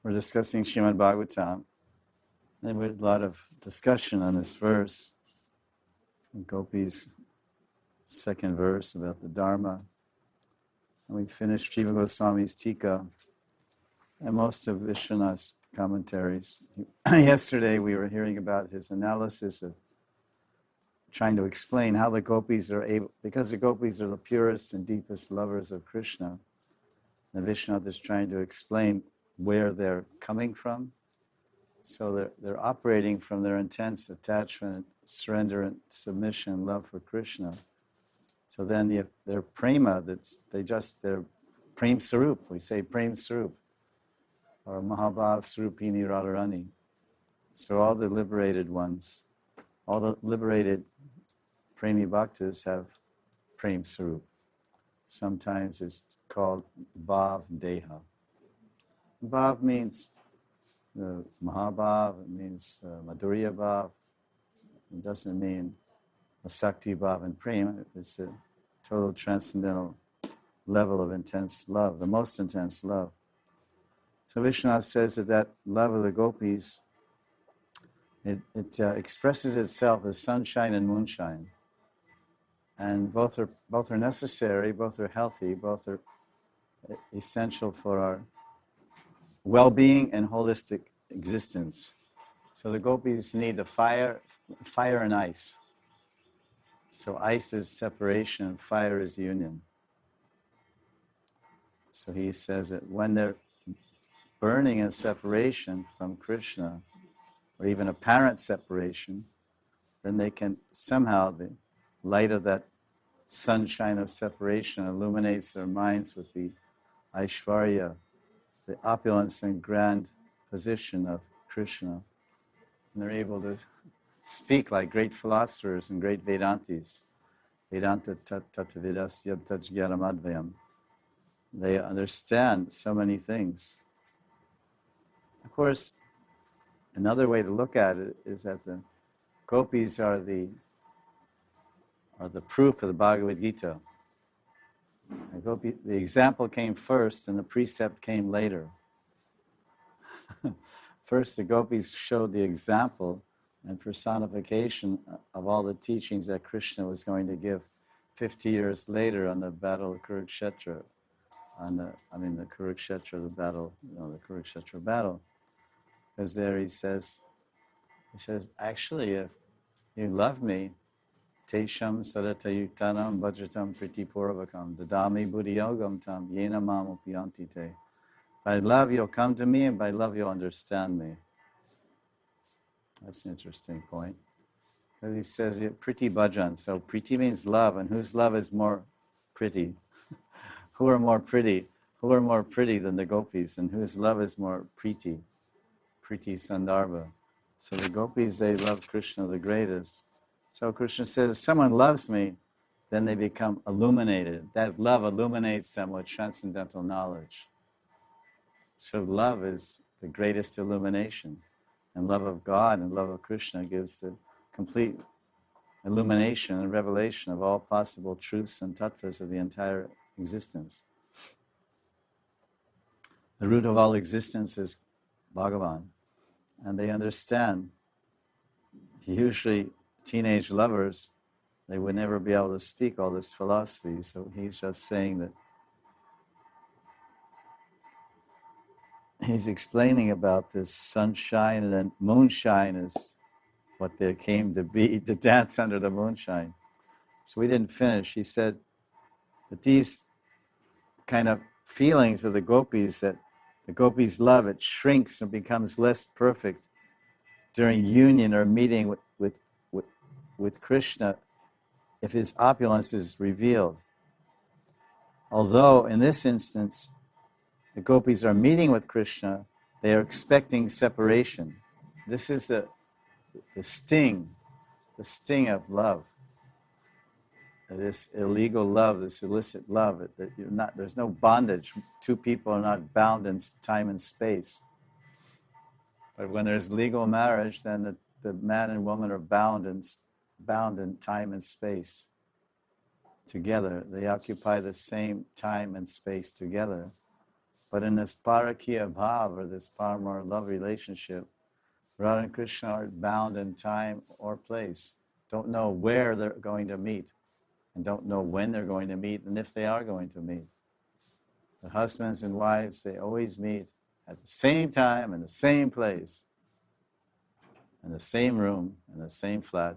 We're discussing Srimad Bhagavatam, and we had a lot of discussion on this verse, Gopi's second verse about the Dharma. And we finished Jiva Goswami's Tika and most of Vishwanath's commentaries. Yesterday we were hearing about his analysis of trying to explain how the gopis are able, because the gopis are the purest and deepest lovers of Krishna, and Vishwanath is trying to explain where they're coming from. So they're operating from their intense attachment, surrender, and submission, and love for Krishna. So then their prema, they're prem sarup. We say prem sarup, or Mahabhav Sarupini Radharani. So all the liberated ones, all the liberated premi bhaktas have prem sarup. Sometimes it's called bhav deha. Bhav means Mahabhav, it means Madhurya Bhav. It doesn't mean a Sakti Bhav and Prem. It's a total transcendental level of intense love, the most intense love. So Vishwanath says that love of the gopis, it expresses itself as sunshine and moonshine. And both are necessary, both are healthy, both are essential for our well-being and holistic existence. So the gopis need the fire and ice. So ice is separation, fire is union. So he says that when they're burning in separation from Krishna, or even apparent separation, then they can somehow, the light of that sunshine of separation illuminates their minds with the Aishvarya, the opulence and grand position of Krishna. And they're able to speak like great philosophers and great Vedantis. Vedanta tattvavidasya tajñanamadvayam. They understand so many things. Of course, another way to look at it is that the gopis are the proof of the Bhagavad Gita. The example came first and the precept came later. First, the gopis showed the example and personification of all the teachings that Krishna was going to give 50 years later on the battle of Kurukshetra. The Kurukshetra battle. Because there he says, actually, if you love me, Tesham saratayuktanam vajratam pritipurvakam dadami buddhiyogam tam yena mam upiyanti te. By love you'll come to me, and by love you'll understand me. That's an interesting point. Because he says, priti bhajan. So priti means love, and whose love is more pretty? Who are more pretty? Who are more pretty than the gopis, and whose love is more priti? Priti sandarbha. So the gopis, they love Krishna the greatest. So Krishna says, if someone loves me, then they become illuminated. That love illuminates them with transcendental knowledge. So love is the greatest illumination. And love of God and love of Krishna gives the complete illumination and revelation of all possible truths and tattvas of the entire existence. The root of all existence is Bhagavan. And they understand, usually teenage lovers, they would never be able to speak all this philosophy. So he's just saying that he's explaining about this sunshine and moonshine is what there came to be, to dance under the moonshine. So we didn't finish. He said that these kind of feelings of the gopis, that the gopis' love, it shrinks and becomes less perfect during union or meeting with Krishna if his opulence is revealed. Although in this instance, the gopis are meeting with Krishna, they are expecting separation. This is the sting of love. This illegal love, this illicit love, that there's no bondage. Two people are not bound in time and space. But when there's legal marriage, then the man and woman are bound in time and space together. They occupy the same time and space together. But in this Parakiya Bhav, or this Paramar love relationship, Radha and Krishna are bound in time or place, don't know where they're going to meet, and don't know when they're going to meet, and if they are going to meet. The husbands and wives, they always meet at the same time, in the same place, in the same room, in the same flat,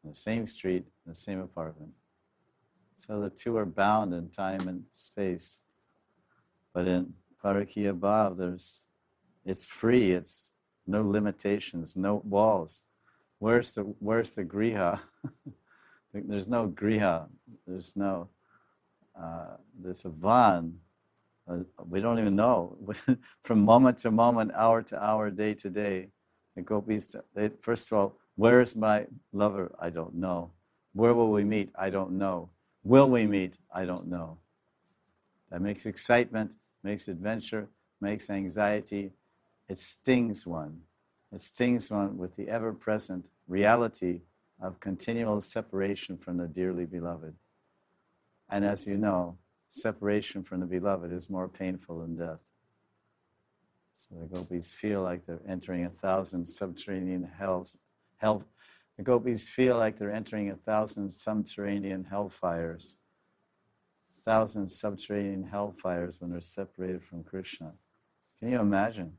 in the same street, in the same apartment. So the two are bound in time and space. But in Parakiya Bhav, it's free, it's no limitations, no walls. Where's the griha? There's no griha. There's no. There's a van. We don't even know. From moment to moment, hour to hour, day to day, the gopis. First of all, where is my lover? I don't know. Where will we meet? I don't know. Will we meet? I don't know. That makes excitement, makes adventure, makes anxiety. It stings one. It stings one with the ever-present reality of continual separation from the dearly beloved. And as you know, separation from the beloved is more painful than death. So the gopis feel like they're entering 1,000 subterranean hells. The gopis feel like they're entering 1,000 subterranean hellfires. 1,000 subterranean hellfires when they're separated from Krishna. Can you imagine?